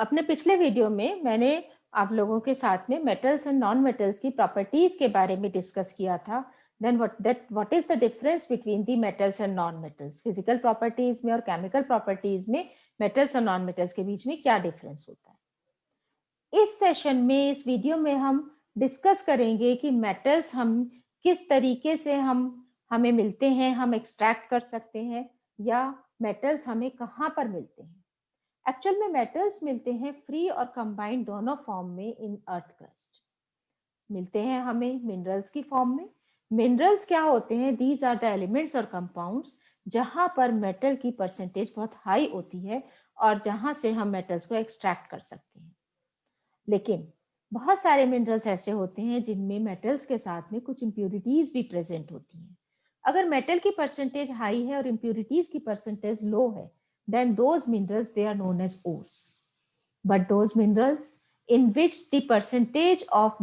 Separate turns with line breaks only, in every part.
अपने पिछले वीडियो में मैंने आप लोगों के साथ में मेटल्स एंड नॉन मेटल्स की प्रॉपर्टीज के बारे में डिस्कस किया था। Then what is the difference between the metals and non metals, physical properties में और केमिकल प्रॉपर्टीज में मेटल्स और नॉन मेटल्स के बीच में क्या डिफरेंस होता है। इस सेशन में, इस वीडियो में हम डिस्कस करेंगे कि मेटल्स हम किस तरीके से हमें मिलते हैं, हम एक्सट्रैक्ट कर सकते हैं, या मेटल्स हमें कहाँ पर मिलते हैं। एक्चुअल में मेटल्स मिलते हैं फ्री और कंबाइंड दोनों फॉर्म में इन अर्थ क्रस्ट। मिलते हैं हमें मिनरल्स की फॉर्म में। मिनरल्स क्या होते हैं? दीज आर द एलिमेंट्स और कंपाउंड्स जहां पर मेटल की परसेंटेज बहुत हाई होती है और जहां से हम मेटल्स को एक्सट्रैक्ट कर सकते हैं। लेकिन बहुत सारे मिनरल्स ऐसे होते हैं जिनमें मेटल्स के साथ में कुछ इंप्यूरिटीज भी प्रेजेंट होती हैं। अगर मेटल की परसेंटेज हाई है और इंप्यूरिटीज की परसेंटेज लो है, then those minerals they are known as ores. But those minerals in which the percentage of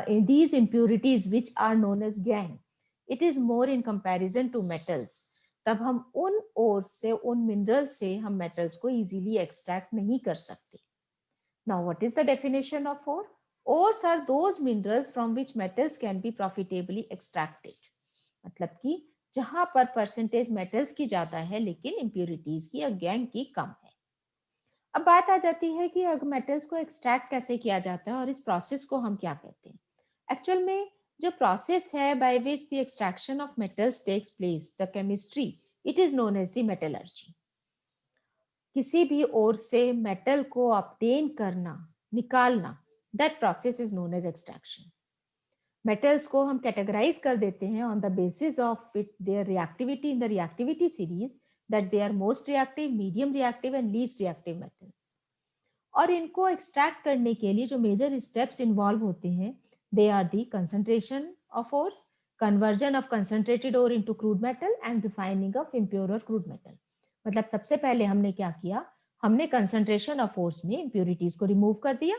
in these impurities which are known as gangue, it is more in comparison to metals. तब हम उन ores से, उन minerals से हम metals को easily extract नहीं कर सकते। Now what is the definition of ore? Ores are those minerals from which metals can be profitably extracted. मतलब कि जहां पर परसेंटेज मेटल्स की ज्यादा है लेकिन इंप्यूरिटीज की या गैंग की कम है। अब बात आ जाती है कि अगर मेटल्स को एक्सट्रैक्ट कैसे किया जाता है और इस प्रोसेस को हम क्या कहते हैं। एक्चुअल में जो प्रोसेस है by which the extraction of metals takes place, the chemistry, it is known as the metallurgy. किसी भी ओर से मेटल को ऑब्टेन करना, निकालना, that process is known as extraction. Metals को हम कैटेगराइज कर देते हैं on the basis of their reactivity in the reactivity series, that they are most reactive, medium reactive and least reactive metals. और इनको एक्सट्रैक्ट करने के लिए जो मेजर स्टेप्स इन्वॉल्व होते हैं, they are the concentration of ores, conversion of concentrated ore into crude metal and refining of impure और crude metal. मतलब सबसे पहले हमने क्या किया, हमने कंसंट्रेशन ऑफ ओर्स में इम्प्योरिटीज को रिमूव कर दिया।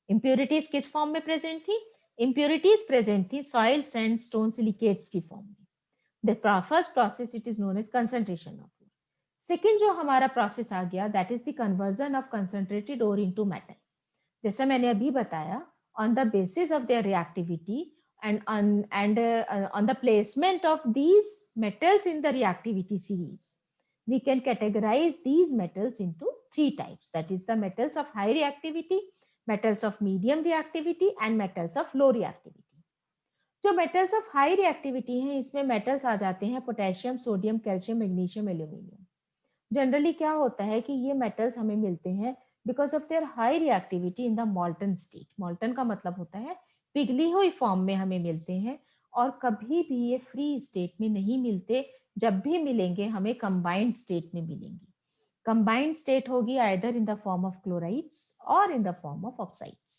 इम्प्योरिटीज किस फॉर्म में प्रेजेंट थी? इम्प्योरिटीज प्रेजेंट थी सॉइल, सैंड, स्टोन, सिलिकेट्स की फॉर्म में। The first process it is known as concentration of. Second जो हमारा प्रोसेस आ गया, that is the conversion of concentrated ore into metal. जैसा मैंने अभी बताया, on the basis of their reactivity and on the placement of these metals in the reactivity series, we can categorize these metals into three types, that is the metals of high reactivity, metals of medium reactivity and metals of low reactivity. जो metals of high reactivity हैं, इसमें metals आ जाते हैं potassium, sodium, calcium, magnesium, aluminium. Generally क्या होता है कि ये मेटल्स हमें मिलते हैं because of their high reactivity in the मॉल्टन state. मॉल्टन का मतलब होता है पिघली हुई फॉर्म में हमें मिलते हैं, और कभी भी ये फ्री स्टेट में नहीं मिलते। जब भी मिलेंगे हमें कंबाइंड स्टेट में मिलेंगे। कंबाइंड स्टेट होगी either in the form of chlorides और in the form of oxides.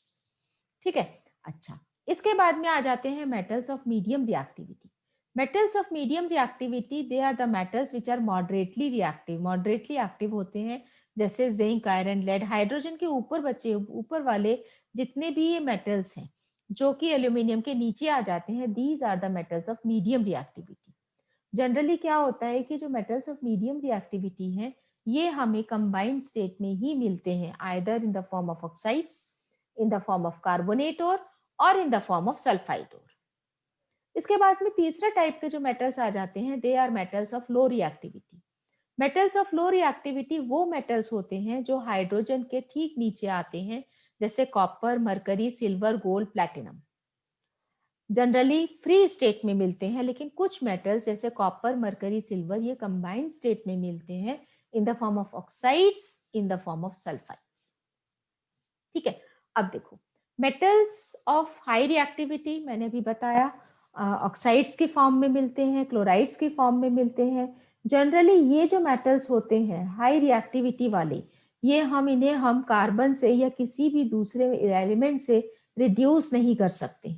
ठीक है, अच्छा, इसके बाद में आ जाते हैं metals of medium reactivity. Metals of medium reactivity, they are the metals which are moderately reactive. Moderately active होते हैं जैसे जिंक, आयरन, लेड। हाइड्रोजन के ऊपर बचे ऊपर वाले जितने भी ये मेटल्स हैं जो कि एल्यूमिनियम के नीचे आ जाते हैं, these are the metals of medium reactivity. Generally क्या होता है कि जो मेटल्स ऑफ मीडियम रिएक्टिविटी हैं, ये हमें कंबाइंड स्टेट में ही मिलते हैं, either in the form of oxides, in the form of carbonate और in the form of sulphide ore. इसके बाद में तीसरा टाइप के जो मेटल्स आ जाते हैं, they are metals of low reactivity. Metals of low reactivity वो मेटल्स होते हैं जो हाइड्रोजन के ठीक नीचे आते हैं, जैसे copper, mercury, silver, gold, platinum. Generally free state में मिलते हैं, लेकिन कुछ मेटल्स जैसे कॉपर, मरकरी, सिल्वर, ये कंबाइंड स्टेट में मिलते हैं इन the form of oxides, in the form of sulphides. ठीक है, अब देखो मेटल्स ऑफ हाई रिएक्टिविटी मैंने भी बताया, ऑक्साइड्स की फॉर्म में मिलते हैं, क्लोराइड्स की फॉर्म में मिलते हैं। जनरली ये जो मेटल्स होते हैं हाई रिएक्टिविटी वाले, ये इन्हें कार्बन से या किसी भी दूसरे एलिमेंट से रिड्यूस नहीं कर सकते,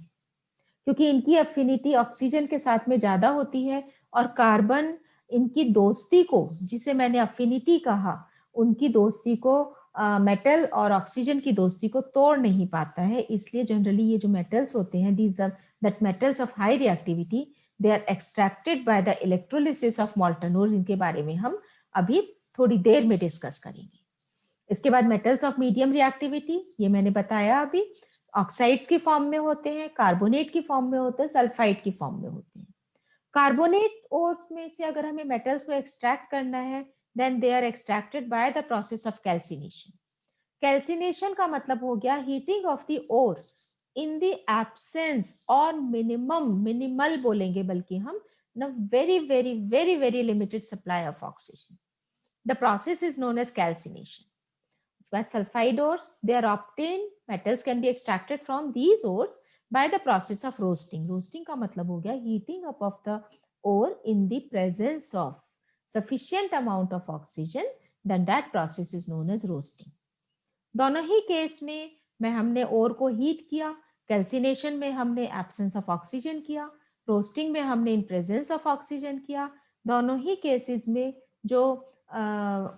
क्योंकि इनकी अफिनिटी ऑक्सीजन के साथ में ज्यादा होती है, और कार्बन इनकी दोस्ती को, जिसे मैंने अफिनिटी कहा, उनकी दोस्ती को मेटल और ऑक्सीजन की दोस्ती को तोड़ नहीं पाता है। इसलिए जनरली ये जो मेटल्स होते हैं, these that metals of high reactivity, they are extracted by the electrolysis of molten ore, जिनके बारे में हम अभी थोड़ी देर में डिस्कस करेंगे। इसके बाद मेटल्स ऑफ मीडियम रिएक्टिविटी, ये मैंने बताया अभी, ऑक्साइड्स की फॉर्म में होते हैं, कार्बोनेट की फॉर्म में होते हैं, सल्फाइड की फॉर्म में होते हैं। कार्बोनेट ओर्स में से अगर हमें मेटल्स को एक्सट्रैक्ट करना है, then they are extracted by the process of calcination. Calcination का मतलब हो गया heating of the ore in the absence और मिनिमल बोलेंगे बल्कि हम, न very very very very limited supply of oxygen. The process is known as calcination. But sulfide ores, they are obtained, metals can be extracted from these ores by the process of roasting. Roasting का मतलब हो गया heating up of the ore in the presence of sufficient amount of oxygen, then that process is known as roasting. दोनों ही case में हमने ओर को heat किया, calcination में हमने एब्सेंस ऑफ ऑक्सीजन किया, रोस्टिंग में हमने इन प्रेजेंस ऑफ ऑक्सीजन किया। दोनों ही केसेस में जो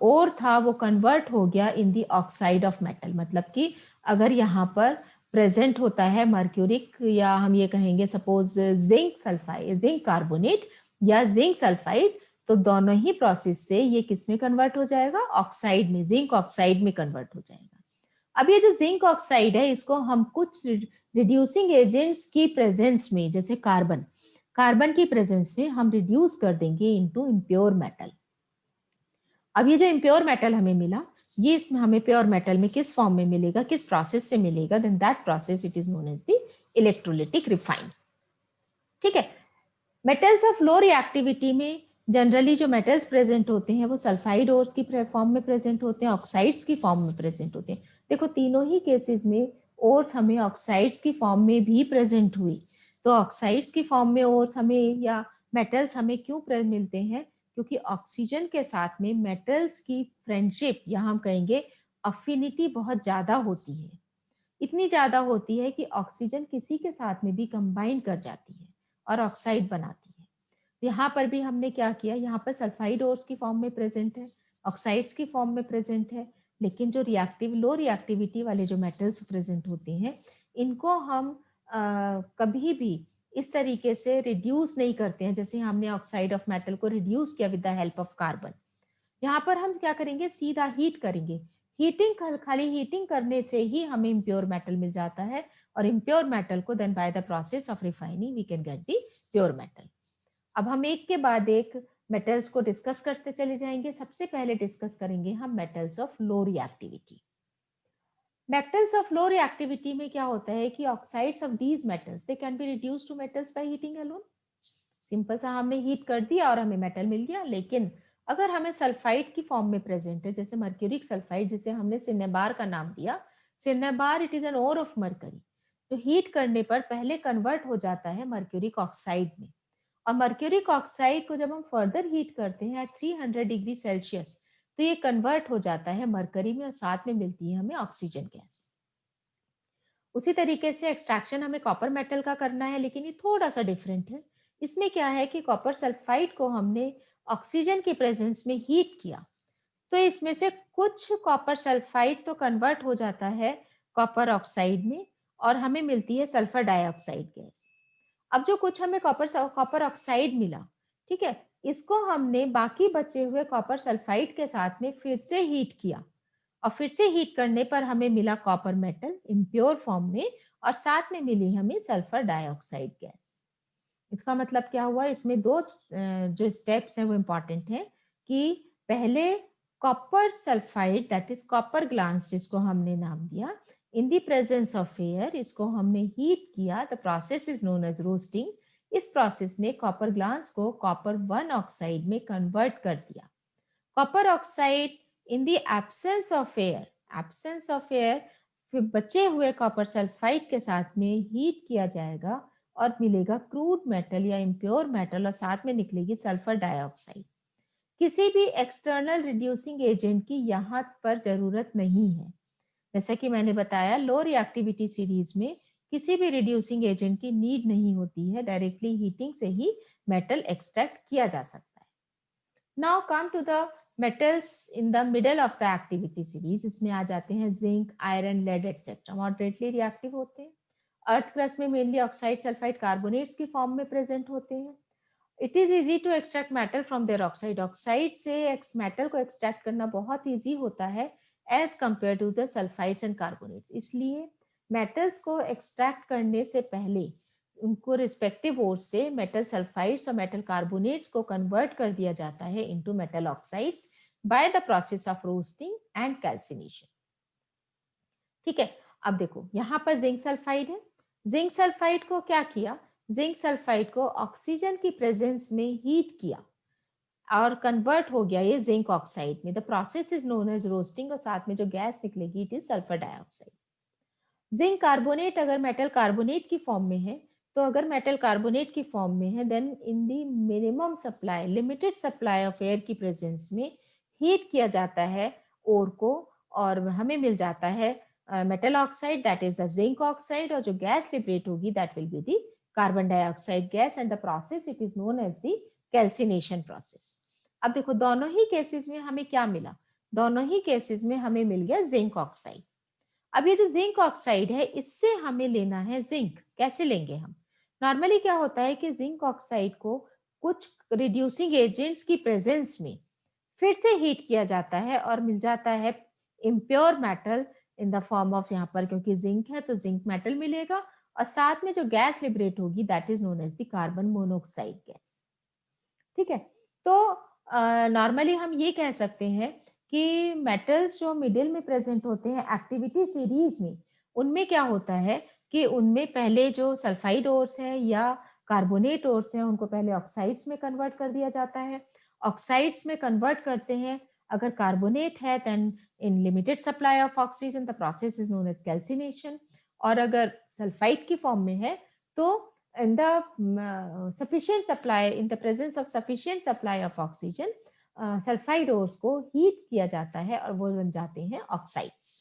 ओर था वो कन्वर्ट हो गया इन दी ऑक्साइड ऑफ मेटल। मतलब कि अगर यहाँ पर प्रेजेंट होता है मर्क्यूरिक, या हम ये कहेंगे suppose zinc sulphide, zinc carbonate या जिंक सल्फाइड, तो दोनों ही प्रोसेस से ये किस में कन्वर्ट हो जाएगा, ऑक्साइड में, जिंक ऑक्साइड में कन्वर्ट हो जाएगा। अब ये जो जिंक ऑक्साइड है इसको हम कुछ रिड्यूसिंग एजेंट्स की प्रेजेंस में, जैसे कार्बन, कार्बन की प्रेजेंस में हम रिड्यूस कर देंगे इनटू इम्प्योर मेटल। अब ये जो इम्प्योर मेटल हमें मिला, ये इसमें हमें प्योर मेटल में किस फॉर्म में मिलेगा, किस प्रोसेस से मिलेगा, then that process it is known as the electrolytic refine. ठीक है। मेटल्स ऑफ लो रिएक्टिविटी में जनरली जो मेटल्स प्रेजेंट होते हैं वो सल्फाइड ओर्स की फॉर्म में प्रेजेंट होते हैं, ऑक्साइड्स की फॉर्म में प्रेजेंट होते हैं। देखो तीनों ही केसेस में ओर्स हमें ऑक्साइड्स की फॉर्म में भी प्रेजेंट हुई। तो ऑक्साइड्स की फॉर्म में ओर्स हमें या मेटल्स हमें क्यों मिलते हैं, क्योंकि ऑक्सीजन के साथ में मेटल्स की फ्रेंडशिप या हम कहेंगे अफिनिटी बहुत ज्यादा होती है। इतनी ज्यादा होती है कि ऑक्सीजन किसी के साथ में भी कंबाइन कर जाती है और ऑक्साइड बनाती है। यहाँ पर भी हमने क्या किया, यहाँ पर सल्फाइड ओर्स की फॉर्म में प्रेजेंट है, ऑक्साइड्स की फॉर्म में प्रेजेंट है, लेकिन जो रिएक्टिव लो रिएक्टिविटी वाले जो मेटल्स प्रेजेंट होते हैं इनको हम कभी भी इस तरीके से रिड्यूस नहीं करते हैं जैसे हमने ऑक्साइड ऑफ मेटल को रिड्यूस किया with the help of carbon. यहाँ पर हम क्या करेंगे, सीधा हीट करेंगे। हीटिंग, खाली हीटिंग करने से ही हमें इम्प्योर मेटल मिल जाता है, और इम्प्योर मेटल को then by the process of refining we can get the pure metal. अब हम एक के बाद एक मेटल्स को डिस्कस करते चले जाएंगे। सबसे पहले डिस्कस करेंगे हम metals of low reactivity. Metals of low reactivity में क्या होता है कि oxides of these metals they can be reduced to metals by heating alone. Simple सा हमने हीट कर दिया और हमें मेटल मिल गया। लेकिन अगर हमें सल्फाइड की फॉर्म में प्रेजेंट है, जैसे मर्क्यूरिक सल्फाइड जिसे हमने सिन्नेबार का नाम दिया, cinnabar it is an ore of mercury, तो हीट करने पर पहले कन्वर्ट हो जाता है मर्क्यूरिक ऑक्साइड में। और मर्क्यूरिक ऑक्साइड को जब हम फर्दर हीट करते हैं एट 300 डिग्री सेल्सियस, तो ये कन्वर्ट हो जाता है मरकरी में और साथ में मिलती है हमें ऑक्सीजन गैस। उसी तरीके से एक्सट्रैक्शन हमें कॉपर मेटल का करना है, लेकिन ये थोड़ा सा डिफरेंट है। इसमें क्या है कि कॉपर सल्फाइड को हमने ऑक्सीजन की प्रेजेंस में हीट किया, तो इसमें से कुछ कॉपर सल्फाइड तो कन्वर्ट हो जाता है कॉपर ऑक्साइड में और हमें मिलती है सल्फर डाइऑक्साइड गैस। अब जो कुछ हमें कॉपर ऑक्साइड मिला, ठीक है, इसको हमने बाकी बचे हुए कॉपर सल्फाइड के साथ में फिर से हीट किया, और फिर से हीट करने पर हमें मिला कॉपर मेटल इम्प्योर फॉर्म में, और साथ में मिली हमें सल्फर डाइऑक्साइड गैस। इसका मतलब क्या हुआ, इसमें दो जो स्टेप्स हैं वो इंपॉर्टेंट है कि पहले copper sulphide that is copper glance जिसको हमने नाम दिया, in the presence of air इसको हमने हीट किया, the process is known as roasting. इस प्रोसेस ने कॉपर ग्लांस को कॉपर 1 ऑक्साइड में कन्वर्ट कर दिया। Copper oxide in the absence of air, absence of air फिर बचे हुए कॉपर सल्फाइड के साथ में हीट किया जाएगा और मिलेगा क्रूड मेटल या इम्प्योर मेटल, और साथ में निकलेगी सल्फर डाइऑक्साइड। किसी भी एक्सटर्नल रिड्यूसिंग एजेंट की यहाँ पर जरूरत नहीं है। जैसा कि मैंने बताया लो रिएक्टिविटी सीरीज में किसी भी रिड्यूसिंग एजेंट की नीड नहीं होती है, डायरेक्टली हीटिंग से ही मेटल एक्सट्रैक्ट किया जा सकता है। Now come to the metals in the middle of the activity series. इसमें आ जाते हैं zinc, iron, lead etcetera, moderately reactive होते हैं। अर्थ क्रस्ट में मेनली ऑक्साइड सल्फाइड कार्बोनेट्स की फॉर्म में प्रेजेंट होते हैं। It is easy to extract metal from their oxide, oxide से मेटल को एक्सट्रैक्ट करना बहुत इजी होता है, as compare to the sulphides and carbonates. इसलिए मेटल्स को एक्सट्रैक्ट करने से पहले उनको रिस्पेक्टिव ओर से मेटल सल्फाइड्स और मेटल कार्बोनेट्स को कन्वर्ट कर दिया जाता है into metal oxides by the process of roasting and calcination. ठीक है, अब देखो यहाँ पर जिंक सल्फाइड है। जिंक सल्फाइड को क्या किया, जिंक सल्फाइड को ऑक्सीजन की प्रेजेंस में हीट किया और कन्वर्ट हो गया ये जिंक ऑक्साइड में। The process is known as roasting, और साथ में जो गैस निकलेगी it is sulphur dioxide. Zinc carbonate अगर मेटल कार्बोनेट की फॉर्म में है, तो अगर मेटल कार्बोनेट की फॉर्म में है then in the minimum supply, limited supply of air की प्रेजेंस में हीट किया जाता है ओर को, और हमें मिल जाता है metal oxide that is the zinc oxide, और जो गैस लिबरेट होगी that will be the carbon dioxide gas, and the process it is known as the calcination process. अब देखो दोनों ही केसेस में हमें क्या मिला, दोनों ही केसेस में हमें मिल गया जिंक ऑक्साइड। अब ये जो जिंक ऑक्साइड है इससे हमें लेना है जिंक। कैसे लेंगे हम, नॉर्मली क्या होता है कि जिंक ऑक्साइड को कुछ रिड्यूसिंग एजेंट्स की प्रेजेंस में फिर से हीट किया जाता है और मिल जाता है impure metal in the form of, यहाँ पर क्योंकि जिंक है तो जिंक मेटल मिलेगा, और साथ में जो गैस लिबरेट होगी that is known as the carbon monoxide gas. ठीक है, तो नॉर्मली हम ये कह सकते हैं कि मेटल्स जो मिडिल में प्रेजेंट होते हैं एक्टिविटी सीरीज में, उनमें क्या होता है कि उनमें पहले जो सल्फाइड ओर्स है या कार्बोनेट ओर्स है उनको पहले ऑक्साइड्स में कन्वर्ट कर दिया जाता है। ऑक्साइड्स में कन्वर्ट करते हैं, अगर कार्बोनेट है then in limited supply of oxygen the process is known as calcination, और अगर सल्फाइड की फॉर्म में है तो in the sufficient supply, in the presence of sufficient supply of oxygen, sulphide ores को हीट किया जाता है और वो बन जाते हैं ऑक्साइड्स।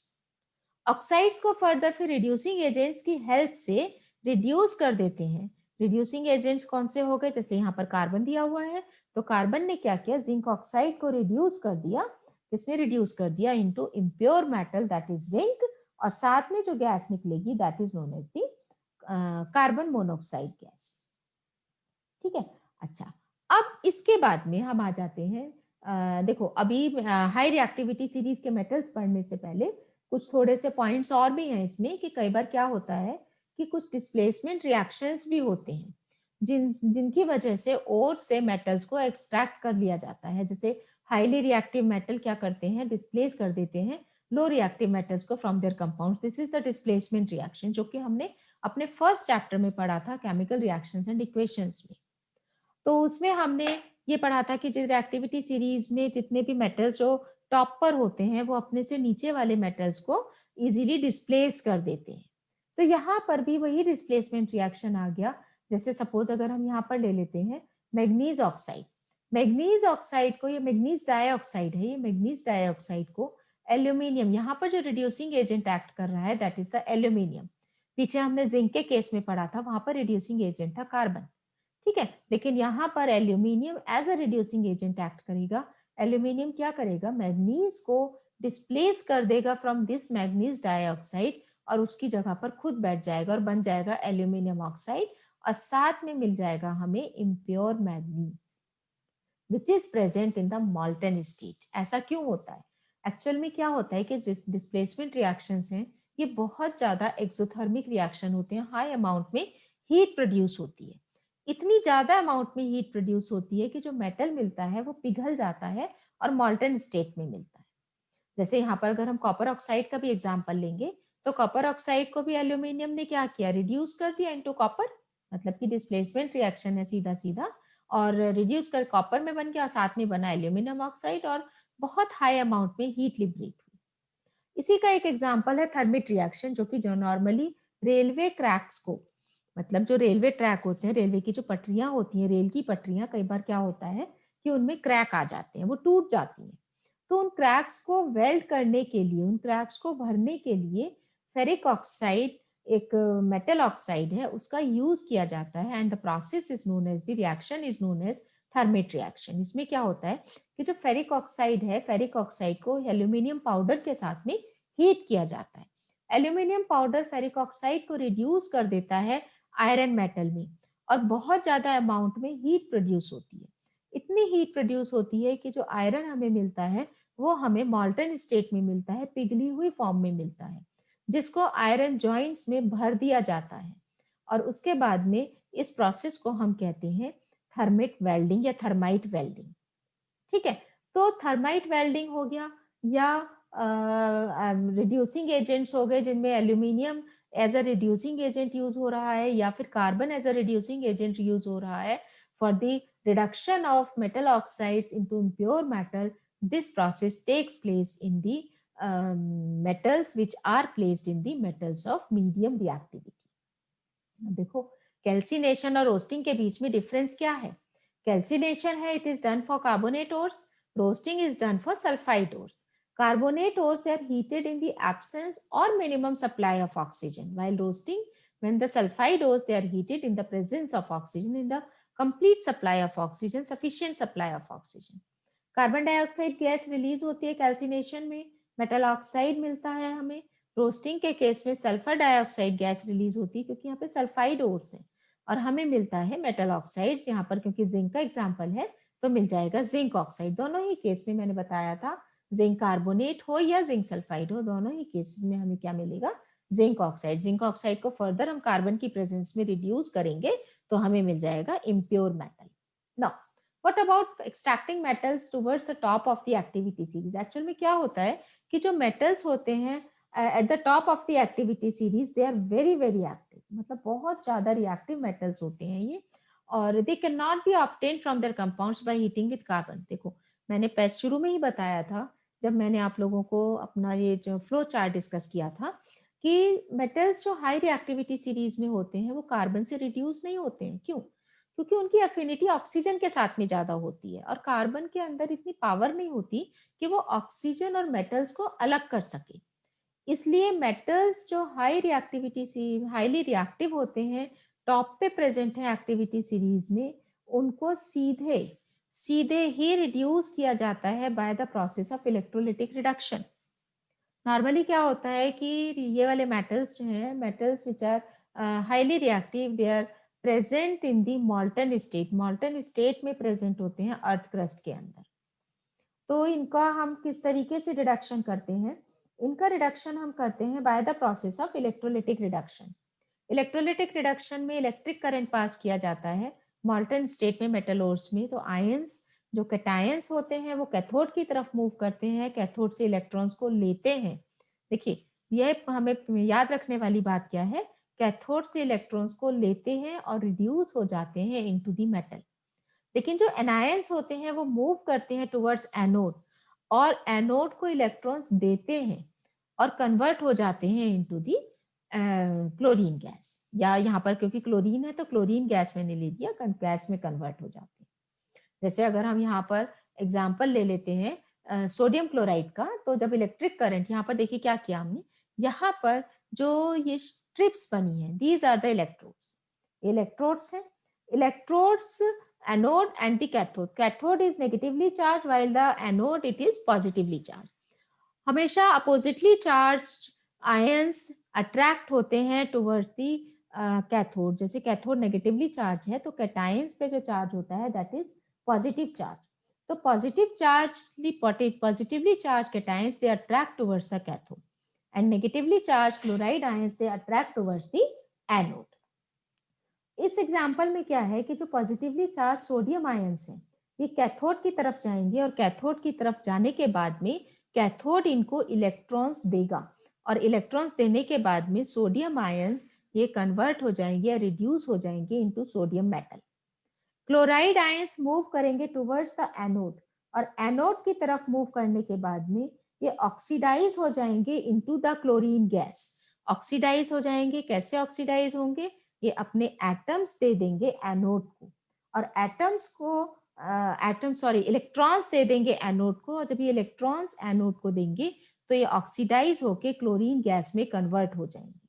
ऑक्साइड्स को फर्दर फिर रिड्यूसिंग एजेंट्स की हेल्प से रिड्यूस कर देते हैं। रिड्यूसिंग एजेंट्स कौन से हो गए, जैसे यहाँ पर कार्बन दिया हुआ है, तो कार्बन ने क्या किया, जिंक ऑक्साइड को रिड्यूस कर दिया, किसने रिड्यूस कर दिया, into impure metal that is zinc, और साथ में जो गैस निकलेगी that is known as the carbon monoxide gas. ठीक है, अच्छा अब इसके बाद में हम आ जाते हैं, देखो अभी हाई रिएक्टिविटी सीरीज के मेटल्स पढ़ने से पहले कुछ थोड़े से पॉइंट्स और भी हैं इसमें, कि कई बार क्या होता है कि कुछ डिस्प्लेसमेंट रिएक्शंस भी होते हैं जिनकी वजह से और से मेटल्स को एक्सट्रैक्ट कर लिया जाता है। जैसे हाईली रिएक्टिव मेटल क्या करते हैं, डिस्प्लेस कर देते हैं लो रिएक्टिव मेटल्स को from there compounds, this is the displacement reaction, जो कि हमने अपने फर्स्ट चैप्टर में पढ़ा था केमिकल रिएक्शंस एंड इक्वेशंस में। तो उसमें हमने ये पढ़ा था कि जिस रिएक्टिविटी सीरीज में जितने भी मेटल्स जो टॉप पर होते हैं वो अपने से नीचे वाले मेटल्स को इजीली डिस्प्लेस कर देते हैं। तो यहाँ पर भी वही डिस्प्लेसमेंट रिएक्शन आ गया। जैसे सपोज अगर हम यहाँ पर ले लेते हैं मैग्नीज ऑक्साइड, मैग्नीज ऑक्साइड को, ये मैग्नीज डाइऑक्साइड है, ये मैग्नीज डाइऑक्साइड को एल्यूमिनियम, यहाँ पर जो रिड्यूसिंग एजेंट एक्ट कर रहा है दैट इज द एल्यूमिनियम। पीछे हमने जिंक के केस में पढ़ा था, वहां पर रिड्यूसिंग एजेंट था कार्बन। ठीक है, लेकिन यहाँ पर aluminium as a reducing agent act करेगा। एल्यूमिनियम क्या करेगा, मैग्नीज को डिस्प्लेस कर देगा फ्रॉम दिस मैग्नीज डाइऑक्साइड, और उसकी जगह पर खुद बैठ जाएगा और बन जाएगा एल्यूमिनियम ऑक्साइड, और साथ में मिल जाएगा हमें impure manganese which is present in the मॉल्टन state. ऐसा क्यों होता है, एक्चुअल में क्या होता है कि डिस्प्लेसमेंट रिएक्शंस हैं ये बहुत ज्यादा एक्सोथर्मिक रिएक्शन होते हैं, हाई अमाउंट में हीट प्रोड्यूस होती है, इतनी ज्यादा अमाउंट में हीट प्रोड्यूस होती है कि जो मेटल मिलता है वो पिघल जाता है और मॉल्टन स्टेट में मिलता है। जैसे यहाँ पर अगर हम कॉपर ऑक्साइड का भी एग्जांपल लेंगे, तो कॉपर ऑक्साइड को भी एल्यूमिनियम ने क्या किया, रिड्यूस कर दिया इनटू कॉपर, मतलब कि डिस्प्लेसमेंट रिएक्शन है सीधा सीधा, और रिड्यूस कर कॉपर में बन गया, साथ में बना एल्यूमिनियम ऑक्साइड, और बहुत हाई अमाउंट में हीट लिबरेट हुई। इसी का एक एग्जांपल है थर्मिट रिएक्शन, जो कि जो नॉर्मली रेलवे क्रैक्स को, मतलब जो रेलवे ट्रैक होते हैं, रेलवे की जो पटरियां होती हैं, रेल की पटरियां, कई बार क्या होता है कि उनमें क्रैक आ जाते हैं, वो टूट जाती हैं। तो उन क्रैक्स को वेल्ड करने के लिए, उन क्रैक्स को भरने के लिए फेरिक ऑक्साइड, एक मेटल ऑक्साइड है, उसका यूज किया जाता है, and the process is known as the reaction is known as thermite reaction. इसमें क्या होता है कि जो फेरिक ऑक्साइड है, फेरिक ऑक्साइड को एल्यूमिनियम पाउडर के साथ में हीट किया जाता है। एल्यूमिनियम पाउडर फेरिक ऑक्साइड को रिड्यूस कर देता है आयरन मेटल में, और बहुत ज्यादा अमाउंट में हीट प्रोड्यूस होती है। इतनी हीट प्रोड्यूस होती है कि जो आयरन हमें मिलता है वो हमें मॉल्टन स्टेट में मिलता है, पिघली हुई फॉर्म में मिलता है, जिसको आयरन जॉइंट्स में भर दिया जाता है। और उसके बाद में इस प्रोसेस को हम कहते हैं थर्मिट वेल्डिंग या थर्माइट वेल्डिंग। ठीक है, तो थर्माइट वेल्डिंग हो गया, या रिड्यूसिंग एजेंट्स हो गए जिनमें aluminium as a reducing agent use हो रहा है, या फिर carbon as a reducing agent use हो रहा है for the reduction of metal oxides into impure metal. This process takes place in the metals which are placed in the metals of medium reactivity. देखो, calcination और roasting के बीच में difference क्या है? कैल्सिनेशन है it is done for carbonate ores, roasting is done for sulphide ores. Carbonate ores, they are heated in the absence or minimum supply of oxygen, while roasting, when the sulfide ores, they are heated in the presence of oxygen, in the complete supply of oxygen, sufficient supply of oxygen. Carbon dioxide gas release होती है calcination में, metal oxide मिलता है हमें. Roasting के case में sulphur dioxide gas release होती है क्योंकि यहाँ पे सल्फाइड ओर्स है, और हमें मिलता है मेटल ऑक्साइड. यहाँ पर क्योंकि जिंक का एग्जाम्पल है तो मिल जाएगा जिंक ऑक्साइड. दोनों ही केस में मैंने बताया था, जिंक कार्बोनेट हो या जिंक सल्फाइड हो, दोनों ही केसेस में हमें क्या मिलेगा? Zinc oxide. जिंक ऑक्साइड को फर्दर हम कार्बन की प्रेजेंस में रिड्यूस करेंगे तो हमें मिल जाएगा impure metal. Now what about extracting metals towards the top of the activity series? Actual में क्या होता है कि जो मेटल्स होते हैं at the top of the activity series, they are very very active, मतलब बहुत ज्यादा रिएक्टिव मेटल्स होते हैं ये, और they can not B obtain from there compounds by heating with carbon. देखो, मैंने पहले शुरू में ही बताया था जब मैंने आप लोगों को अपना ये जो फ्लो चार्ट डिस्कस किया था कि मेटल्स जो हाई रिएक्टिविटी सीरीज में होते हैं वो कार्बन से रिड्यूस नहीं होते हैं. क्यों? क्योंकि उनकी एफिनिटी ऑक्सीजन के साथ में ज्यादा होती है, और कार्बन के अंदर इतनी पावर नहीं होती कि वो ऑक्सीजन और मेटल्स को अलग कर सके. इसलिए मेटल्स जो हाईली रिएक्टिव होते हैं, टॉप पे प्रेजेंट है एक्टिविटी सीरीज में, उनको सीधे सीधे ही रिड्यूस किया जाता है by the process of electrolytic reduction. Normally क्या होता है कि ये वाले मेटल्स जो हैं, metals which are highly reactive, they are present in the molten state. Molten state में प्रेजेंट होते हैं अर्थ क्रस्ट के अंदर. तो इनका हम किस तरीके से रिडक्शन करते हैं? इनका रिडक्शन हम करते हैं bye the process of electrolytic reduction. Electrolytic reduction में इलेक्ट्रिक करंट पास किया जाता है मॉल्टन स्टेट में मेटल ओर्स में. तो आयंस जो कैटायंस होते हैं वो कैथोड की तरफ मूव करते हैं, कैथोड से इलेक्ट्रॉन्स को लेते हैं. देखिए, यह हमें याद रखने वाली बात क्या है? कैथोड से इलेक्ट्रॉन्स को लेते हैं और रिड्यूस हो जाते हैं इनटू द मेटल. लेकिन जो एनायंस होते हैं वो मूव करते हैं टुवर्ड्स एनोड, और एनोड को इलेक्ट्रॉन्स देते हैं और कन्वर्ट हो जाते हैं इनटू दी क्लोरीन गैस. या यहाँ पर क्योंकि क्लोरीन है तो क्लोरीन गैस मैंने ले लिया, गैस में कन्वर्ट हो जाते हैं. जैसे अगर हम यहाँ पर एग्जाम्पल ले लेते हैं सोडियम क्लोराइड का, तो जब इलेक्ट्रिक करंट, यहाँ पर देखिए क्या किया हमने, यहाँ पर जो ये स्ट्रिप्स बनी है, these are the electrodes. Electrodes है. Electrodes anode anti cathode. Cathode is negatively charged while the anode it is positively charged. हमेशा अपोजिटली चार्ज आयंस अट्रैक्ट होते हैं टुवर्ड्स दी कैथोड. जैसे कैथोड नेगेटिवली चार्ज है तो cations पे जो charge होता है दैट इज पॉजिटिव चार्ज. तो positively charged cations they attract towards the cathode, and negatively charged chloride ions they attract towards the anode. इस एग्जाम्पल में क्या है कि जो पॉजिटिवली चार्ज सोडियम आयंस हैं ये कैथोड की तरफ जाएंगे, और कैथोड की तरफ जाने के बाद में कैथोड इनको इलेक्ट्रॉन्स देगा, और इलेक्ट्रॉन्स देने के बाद में सोडियम आयंस ये कन्वर्ट हो जाएंगे या रिड्यूस हो जाएंगे into sodium metal. Chloride ions move करेंगे टुवर्ड्स द एनोड, और एनोड की तरफ मूव करने के बाद में ये ऑक्सीडाइज हो जाएंगे into the chlorine gas. Oxidise हो जाएंगे. कैसे ऑक्सीडाइज होंगे? ये अपने एटम्स दे देंगे एनोड को, और इलेक्ट्रॉन्स दे देंगे एनोड को, और जब ये इलेक्ट्रॉन्स एनोड को देंगे तो ये ऑक्सीडाइज होके क्लोरीन गैस में कन्वर्ट हो जाएंगे.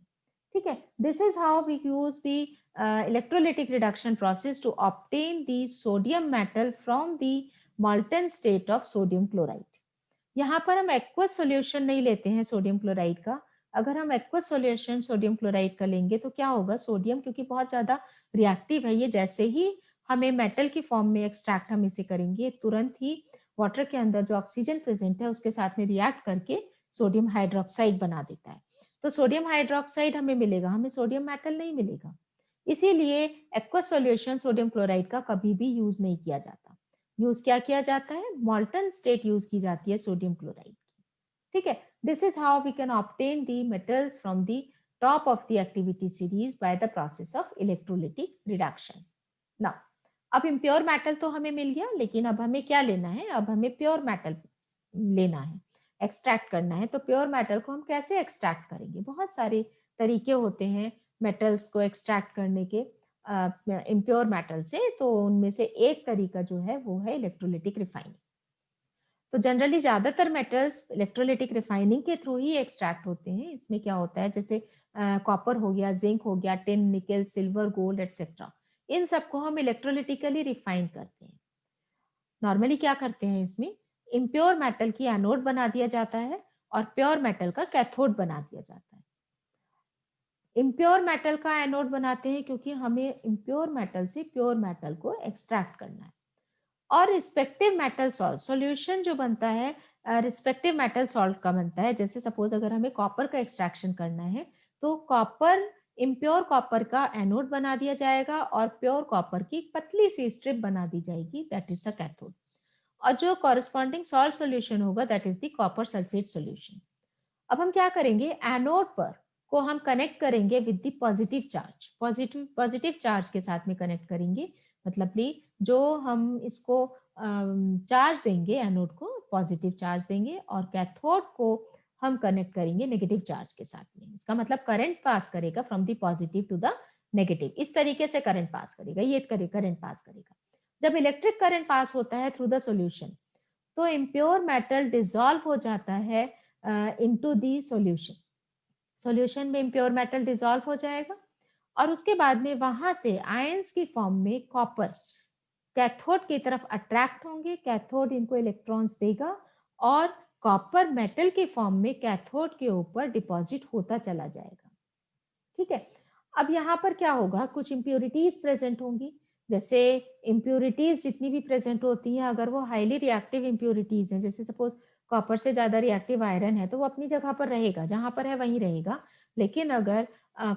ठीक है, this is how we use the electrolytic reduction process to obtain the sodium metal from the molten state of sodium chloride. यहाँ पर हम एक्वस सॉल्यूशन नहीं लेते हैं सोडियम क्लोराइड का. अगर हम एक्वस सॉल्यूशन सोडियम क्लोराइड का लेंगे तो क्या होगा? सोडियम क्योंकि बहुत ज्यादा रिएक्टिव है, ये जैसे ही हमें मेटल की फॉर्म में एक्सट्रैक्ट हम इसे करेंगे तुरंत ही वाटर के अंदर जो ऑक्सीजन प्रेजेंट है उसके साथ में रिएक्ट करके सोडियम हाइड्रोक्साइड बना देता है। तो सोडियम हाइड्रोक्साइड हमें मिलेगा, हमें सोडियम मेटल नहीं मिलेगा। इसीलिए एक्वस सॉल्यूशन सोडियम क्लोराइड का कभी भी यूज नहीं किया जाता। यूज क्या किया जाता है, मॉल्टन स्टेट यूज की जाती है सोडियम क्लोराइड। ठीक है, this is how we can obtain the metals from the top of the activity series by the process of electrolytic reduction. Now अब इम्प्योर मेटल तो हमें मिल गया, लेकिन अब हमें क्या लेना है, अब हमें प्योर मेटल लेना है, एक्सट्रैक्ट करना है। तो प्योर मेटल को हम कैसे एक्सट्रैक्ट करेंगे, बहुत सारे तरीके होते हैं मेटल्स को एक्सट्रैक्ट करने के इम्प्योर मेटल से। तो उनमें से एक तरीका जो है वो है इलेक्ट्रोलिटिक रिफाइनिंग। तो जनरली ज्यादातर मेटल्स इलेक्ट्रोलिटिक रिफाइनिंग के थ्रू ही एक्सट्रैक्ट होते हैं। इसमें क्या होता है, जैसे कॉपर हो गया, जिंक हो गया, टिन, निकल, सिल्वर, गोल्ड एटसेट्रा, इन सबको हम इलेक्ट्रोलिटिकली रिफाइन करते हैं। नॉर्मली क्या करते हैं, इसमें इम्प्योर मेटल की एनोड बना दिया जाता है और प्योर मेटल का कैथोड बना दिया जाता है। इम्प्योर मेटल का एनोड बनाते हैं क्योंकि हमें इम्प्योर मेटल से प्योर मेटल को एक्सट्रैक्ट करना है। और रिस्पेक्टिव मेटल सॉल्ट सॉल्यूशन जो बनता है रिस्पेक्टिव मेटल सॉल्ट का बनता है। जैसे सपोज अगर हमें कॉपर का एक्सट्रैक्शन करना है तो कॉपर, इम्प्योर कॉपर का एनोड बना दिया जाएगा और प्योर कॉपर की पतली सी स्ट्रिप बना दी जाएगी, दैट इज द कैथोड। और जो कॉरेस्पॉन्डिंग सॉल्ट सॉल्यूशन होगा that is the copper sulphate solution. अब हम क्या करेंगे, एनोड पर को हम कनेक्ट करेंगे with the positive charge, positive positive charge के साथ में कनेक्ट करेंगे। मतलब जो हम इसको चार्ज देंगे, एनोड को पॉजिटिव चार्ज देंगे और कैथोड को हम कनेक्ट करेंगे नेगेटिव चार्ज के साथ में। इसका मतलब करंट पास करेगा from the positive to the negative, इस तरीके से करंट पास करेगा, ये करंट पास करेगा। जब इलेक्ट्रिक करंट पास होता है थ्रू द सॉल्यूशन तो इम्प्योर मेटल डिसॉल्व हो जाता है इनटू दी सॉल्यूशन। सॉल्यूशन में इम्प्योर मेटल डिसॉल्व हो जाएगा और उसके बाद में वहां से आयंस की फॉर्म में कॉपर कैथोड की तरफ अट्रैक्ट होंगे, कैथोड इनको इलेक्ट्रॉन्स देगा और कॉपर मेटल के फॉर्म में कैथोड के ऊपर डिपॉजिट होता चला जाएगा। ठीक है, अब यहाँ पर क्या होगा, कुछ इंप्योरिटीज प्रेजेंट होंगी। जैसे इंप्योरिटीज जितनी भी प्रेजेंट होती हैं, अगर वो हाईली रिएक्टिव इंप्योरिटीज हैं, जैसे सपोज कॉपर से ज्यादा रिएक्टिव आयरन है तो वो अपनी जगह पर रहेगा, जहां पर है वहीं रहेगा। लेकिन अगर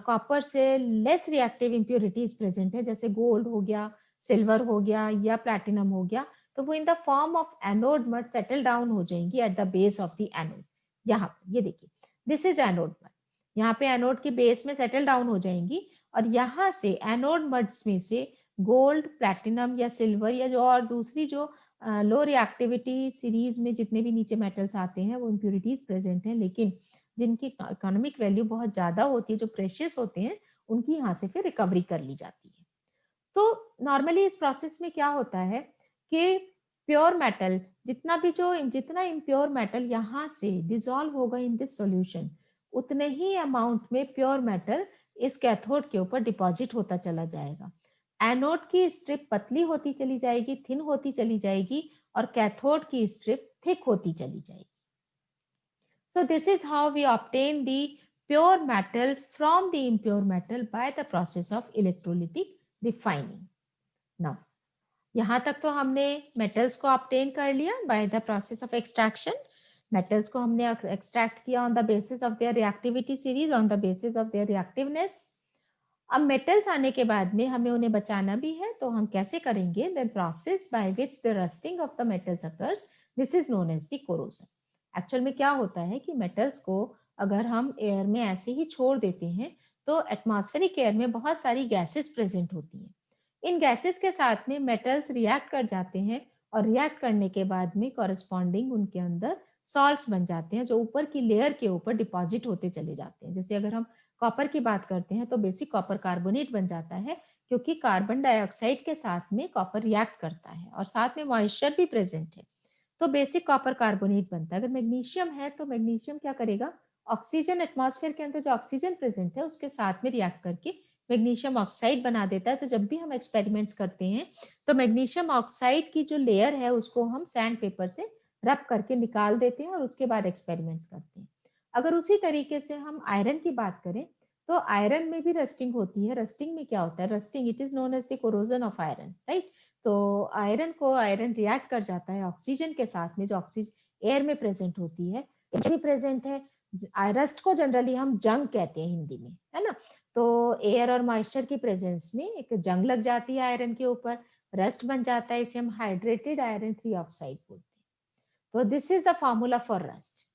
कॉपर से लेस रिएक्टिव इंप्योरिटीज प्रेजेंट है, जैसे गोल्ड हो गया, सिल्वर हो गया या प्लैटिनम हो गया, तो वो इन the form of anode mud settle down हो जाएंगी at the base of the anode. यहाँ पर ये देखिए, दिस इज एनोड मड, यहाँ पे एनोड के बेस में सेटल डाउन हो जाएंगी और यहाँ से एनोड मड्स में से गोल्ड, प्लैटिनम या सिल्वर या जो और दूसरी जो लो रिएक्टिविटी सीरीज में जितने भी नीचे मेटल्स आते हैं वो इम्प्योरिटीज प्रेजेंट हैं, लेकिन जिनकी इकोनॉमिक वैल्यू बहुत ज्यादा होती है, जो प्रेशियस होते हैं, उनकी यहाँ से फिर रिकवरी कर ली जाती है। तो नॉर्मली इस प्रोसेस में क्या होता है कि प्योर मेटल जितना इम्प्योर मेटल यहाँ से डिसॉल्व होगा इन दिस सॉल्यूशन, उतने ही अमाउंट में प्योर मेटल इस कैथोड के ऊपर डिपॉजिट होता चला जाएगा। एनोड की स्ट्रिप पतली होती चली जाएगी, थिन होती चली जाएगी और कैथोड की स्ट्रिप थिक होती चली जाएगी। So this is how we obtain the pure metal from the impure metal by the process of electrolytic refining. Now, यहाँ तक तो हमने मेटल्स को ऑब्टेन कर लिया by the process of extraction. Metals को हमने एक्सट्रैक्ट किया on the basis of their reactivity series, on the basis of their reactiveness. अब मेटल्स आने के बाद में हमें उन्हें बचाना भी है, तो हम कैसे करेंगे, the process by which the rusting of the metals occurs, this is known as the corrosion. Actual में क्या होता है कि मेटल्स को अगर हम एयर में ऐसे ही छोड़ देते हैं तो एटमॉस्फेरिक एयर में बहुत सारी गैसेस प्रेजेंट होती हैं। इन गैसेस के साथ में मेटल्स रिएक्ट कर जाते हैं और रिएक्ट करने के बाद में कॉरेस्पॉन्डिंग उनके अंदर सॉल्ट्स बन जाते हैं, जो ऊपर की लेयर के ऊपर डिपॉजिट होते चले जाते हैं। जैसे अगर हम कॉपर की बात करते हैं तो बेसिक कॉपर कार्बोनेट बन जाता है, क्योंकि कार्बन डाइऑक्साइड के साथ में कॉपर रिएक्ट करता है और साथ में मॉइस्चर भी प्रेजेंट है, तो बेसिक कॉपर कार्बोनेट बनता है। अगर मैग्नीशियम है तो मैग्नीशियम क्या करेगा, ऑक्सीजन, एटमॉस्फेयर के अंदर जो ऑक्सीजन प्रेजेंट है उसके साथ में रिएक्ट करके मैग्नीशियम ऑक्साइड बना देता है। तो जब भी हम एक्सपेरिमेंट्स करते हैं तो मैग्नीशियम ऑक्साइड की जो लेयर है उसको हम सैंड पेपर से रब करके निकाल देते हैं और उसके बाद एक्सपेरिमेंट्स करते हैं। अगर उसी तरीके से हम आयरन की बात करें तो आयरन में भी रस्टिंग होती है। रस्टिंग में क्या होता है, rusting it is known as the corrosion of iron, right. तो आयरन रिएक्ट कर जाता है ऑक्सीजन के साथ में, जो ऑक्सीजन एयर में प्रेजेंट होती है, एयर भी प्रेजेंट है। रस्ट को जनरली हम जंग कहते हैं हिंदी में, है ना। तो एयर और मॉइस्चर की प्रेजेंस में एक जंग लग जाती है आयरन के ऊपर, रस्ट बन जाता है, इसे हम हाइड्रेटेड आयरन 3 ऑक्साइड बोलते हैं। तो this is the formula for rust.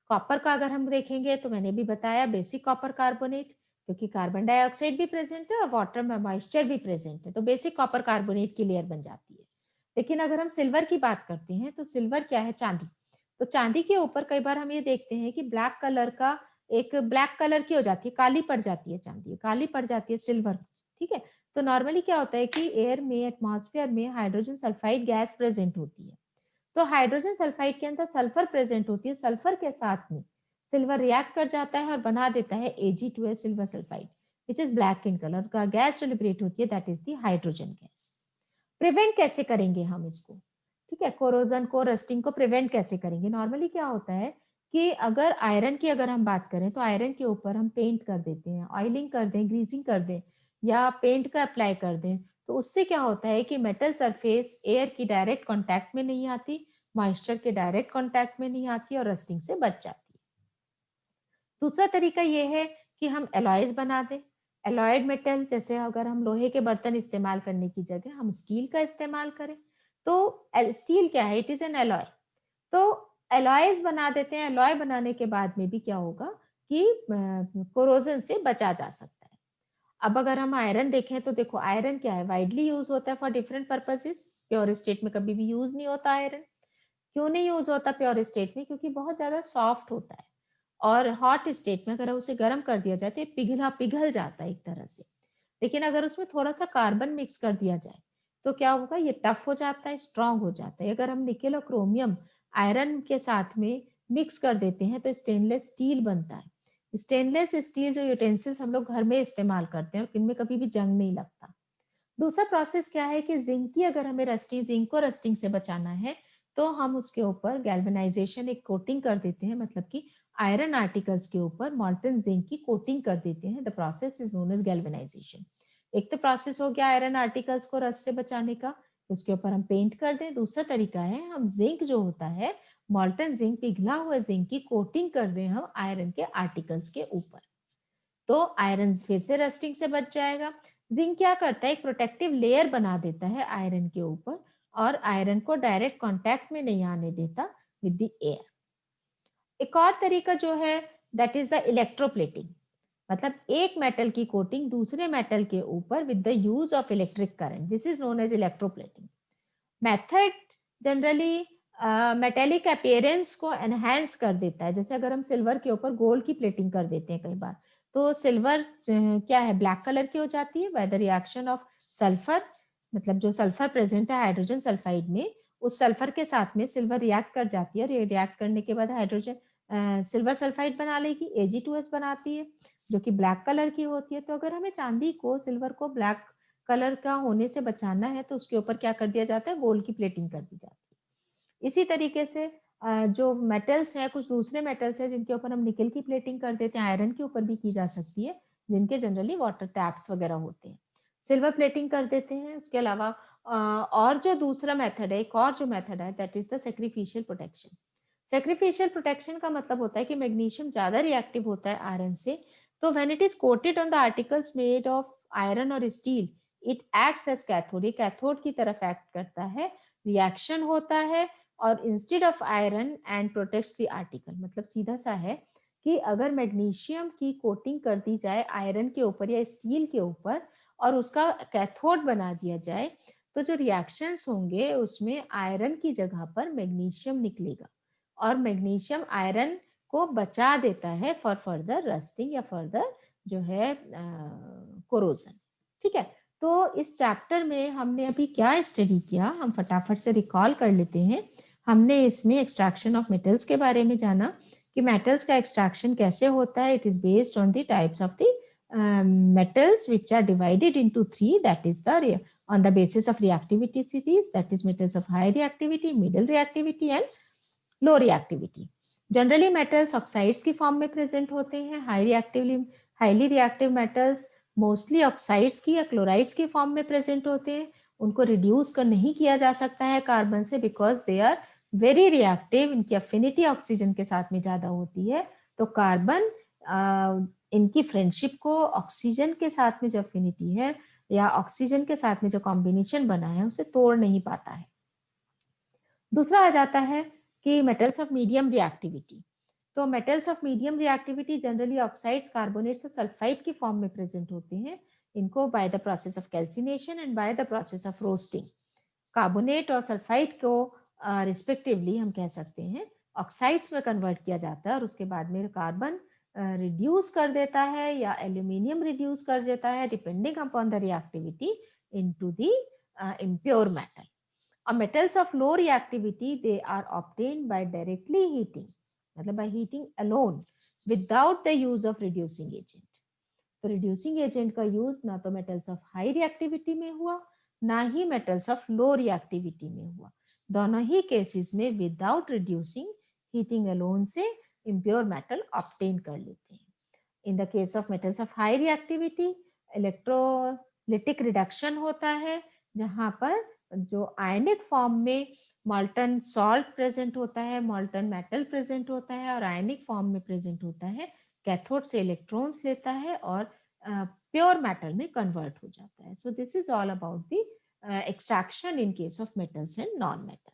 Copper का अगर हम देखेंगे तो मैंने भी बताया बेसिक कॉपर कार्बोनेट, क्योंकि कार्बन डाइऑक्साइड भी प्रेजेंट है और वाटर में मॉइस्चर भी प्रेजेंट है, तो बेसिक कॉपर कार्बोनेट की लेयर बन जाती है। लेकिन अगर हम सिल्वर की बात करते हैं तो सिल्वर क्या है, चांदी। तो चांदी के ऊपर कई बार हम ये देखते हैं कि ब्लैक कलर का, एक ब्लैक कलर की हो जाती है, काली पड़ जाती है चांदी, काली पड़ जाती है सिल्वर, ठीक है। तो नॉर्मली क्या होता है कि एयर में, एटमॉस्फेयर में हाइड्रोजन सल्फाइड गैस प्रेजेंट होती है। तो हाइड्रोजन सल्फाइड के अंदर सल्फर प्रेजेंट होती है, सल्फर के साथ में सिल्वर रिएक्ट कर जाता है और बना देता है Ag2S silver sulphide, which is black in colour का। गैस जो लिबरेट होती है that is the hydrogen gas. Prevent कैसे करेंगे हम इसको, ठीक है, कोरोजन को, रस्टिंग को प्रिवेंट कैसे करेंगे। नॉर्मली क्या होता है कि अगर आयरन की अगर हम बात करें तो आयरन के ऊपर हम पेंट कर देते हैं, ऑयलिंग कर दें, ग्रीसिंग कर दें या पेंट का अप्लाई कर दें, तो उससे क्या होता है कि मेटल सरफेस एयर की डायरेक्ट कांटेक्ट में नहीं आती, मॉइस्चर के डायरेक्ट कांटेक्ट में नहीं आती और रस्टिंग से बच जाती है। दूसरा तरीका ये है कि हम एलॉयज बना दें। एलॉयड मेटल, जैसे अगर हम लोहे के बर्तन इस्तेमाल करने की जगह हम स्टील का इस्तेमाल करें, तो स्टील क्या है, इट इज एन एलॉय। तो एलॉयज बना देते हैं। एलॉय बनाने के बाद में भी क्या होगा कि कोरोजन से बचा जा सकता है। अब अगर हम आयरन देखें तो देखो, आयरन क्या है, वाइडली यूज होता है for different purposes. Pure state में कभी भी यूज नहीं होता आयरन। क्यों नहीं यूज होता प्योर स्टेट में, क्योंकि बहुत ज्यादा सॉफ्ट होता है, और हॉट स्टेट में अगर उसे गर्म कर दिया जाए तो पिघल जाता है एक तरह से। लेकिन अगर उसमें थोड़ा सा कार्बन मिक्स कर दिया जाए तो क्या होगा, ये टफ हो जाता है, स्ट्रांग हो जाता है। अगर हम निकेल और क्रोमियम आयरन के साथ में मिक्स कर देते हैं तो स्टेनलेस स्टील बनता है। स्टेनलेस स्टील जो यूटेंसिल्स हम लोग घर में इस्तेमाल करते हैं और इनमें कभी भी जंग नहीं लगता। दूसरा प्रोसेस क्या है कि जिंक की, अगर हमें रस्टिंग, जिंक को रस्टिंग से बचाना है तो हम उसके ऊपर गैल्वेनाइजेशन, एक कोटिंग कर देते हैं, मतलब कि आयरन आर्टिकल्स के ऊपर मॉल्टन जिंक की कोटिंग कर देते हैं। The process is known as galvanisation. एक तो प्रोसेस हो गया आयरन आर्टिकल्स को रस्ट से बचाने का, उसके ऊपर हम पेंट कर दें। दूसरा तरीका है हम जिंक जो होता है, मॉल्टन जिंक, पिघला हुआ जिंक की कोटिंग कर दें हम आयरन के आर्टिकल्स के ऊपर, तो आयरन फिर से रस्टिंग से बच जाएगा। जिंक क्या करता है, एक प्रोटेक्टिव लेयर बना देता है आयरन के ऊपर और आयरन को डायरेक्ट कांटेक्ट में नहीं आने देता विद द एयर। एक और तरीका जो है दैट इज द इलेक्ट्रोप्लेटिंग, मतलब एक मेटल की कोटिंग दूसरे मेटल के ऊपर with the use of electric current, this is known as electroplating method. Generally metallic appearance को एनहेंस कर देता है। जैसे अगर हम सिल्वर के ऊपर गोल्ड की प्लेटिंग कर देते हैं कई बार, तो सिल्वर क्या है, ब्लैक कलर की हो जाती है by the reaction of sulphur, मतलब जो सल्फर प्रेजेंट है हाइड्रोजन सल्फाइड में, उस सल्फर के साथ में सिल्वर रिएक्ट कर जाती है और ये रिएक्ट करने के बाद हाइड्रोजन सिल्वर सल्फाइड बना लेगी, Ag2S बनाती है, जो कि ब्लैक कलर की होती है। तो अगर हमें चांदी को, सिल्वर को ब्लैक कलर का होने से बचाना है तो उसके ऊपर क्या कर दिया जाता है, गोल्ड की प्लेटिंग कर दी जाती है। इसी तरीके से जो मेटल्स है, कुछ दूसरे मेटल्स है जिनके ऊपर हम निकल की प्लेटिंग कर देते हैं, आयरन के ऊपर भी की जा सकती है, जिनके जनरली वाटर टैप्स वगैरह होते हैं, सिल्वर प्लेटिंग कर देते हैं। उसके अलावा और जो दूसरा मेथड है, एक और जो मेथड है that is the sacrificial protection. Sacrificial protection का मतलब होता है कि मैग्नीशियम ज्यादा रिएक्टिव होता है आयरन से, तो when it is coated on the articles made of iron और steel, it acts as cathode, ये कैथोड की तरफ एक्ट करता है, रिएक्शन होता है और instead of iron and protects the article. मतलब सीधा सा है कि अगर मैग्नीशियम की कोटिंग कर दी जाए आयरन के ऊपर या स्टील के ऊपर और उसका कैथोड बना दिया जाए, तो जो रिएक्शंस होंगे उसमें आयरन की जगह पर मैग्नीशियम निकलेगा और मैग्नीशियम आयरन को बचा देता है फॉर फर्दर रस्टिंग या फर्दर जो है कोरोजन। ठीक है, तो इस चैप्टर में हमने अभी क्या स्टडी किया, हम फटाफट से रिकॉल कर लेते हैं। हमने इसमें एक्सट्रैक्शन ऑफ मेटल्स के बारे में जाना कि मेटल्स का एक्सट्रैक्शन कैसे होता है। It is based on the types of the metals which are divided into three, that is the on the basis of reactivity series, that is metals of high reactivity, middle reactivity and low reactivity. Generally metals oxides की form में present होते हैं। Highly reactive metals mostly oxides की या chlorides की form में present होते हैं, उनको रिड्यूस कर नहीं किया जा सकता है कार्बन से, because they are very reactive, इनकी अफिनिटी ऑक्सीजन के साथ में ज्यादा होती है। तो कार्बन इनकी फ्रेंडशिप को ऑक्सीजन के साथ में जो अफिनिटी है या ऑक्सीजन के साथ में जो कॉम्बिनेशन बना है उसे तोड़ नहीं पाता है। दूसरा आ जाता है कि मेटल्स ऑफ मीडियम रिएक्टिविटी। तो metals of medium reactivity generally oxides, carbonates और सल्फाइड की फॉर्म में प्रेजेंट होते हैं। इनको bye the process of calcination and bye the process of roasting, carbonate और सल्फाइड को रिस्पेक्टिवली हम कह सकते हैं ऑक्साइड्स में कन्वर्ट किया जाता है, और उसके बाद में कार्बन रिड्यूस कर देता है या एल्यूमिनियम रिड्यूस कर देता है depending upon the reactivity into the impure metal. Metals of low reactivity, they are obtained by directly heating, मतलब by heating alone without the use of reducing agent. तो reducing agent का use ना तो metals of high reactivity में हुआ, ना ही metals of low reactivity में हुआ। दोनों ही केसेस में विदाउट रिड्यूसिंग, हीटिंग अलोन से इम्प्योर मेटल ऑब्टेन कर लेते हैं। In the case of metals of high reactivity, electrolytic reduction होता है, जहां पर जो आयनिक फॉर्म में मॉल्टन सॉल्ट प्रेजेंट होता है, मॉल्टन मेटल प्रेजेंट होता है, और आयनिक फॉर्म में प्रेजेंट होता है, कैथोड से इलेक्ट्रॉन्स लेता है और प्योर मेटल में कन्वर्ट हो जाता है। So this is all about the extraction in case of metals and non metal.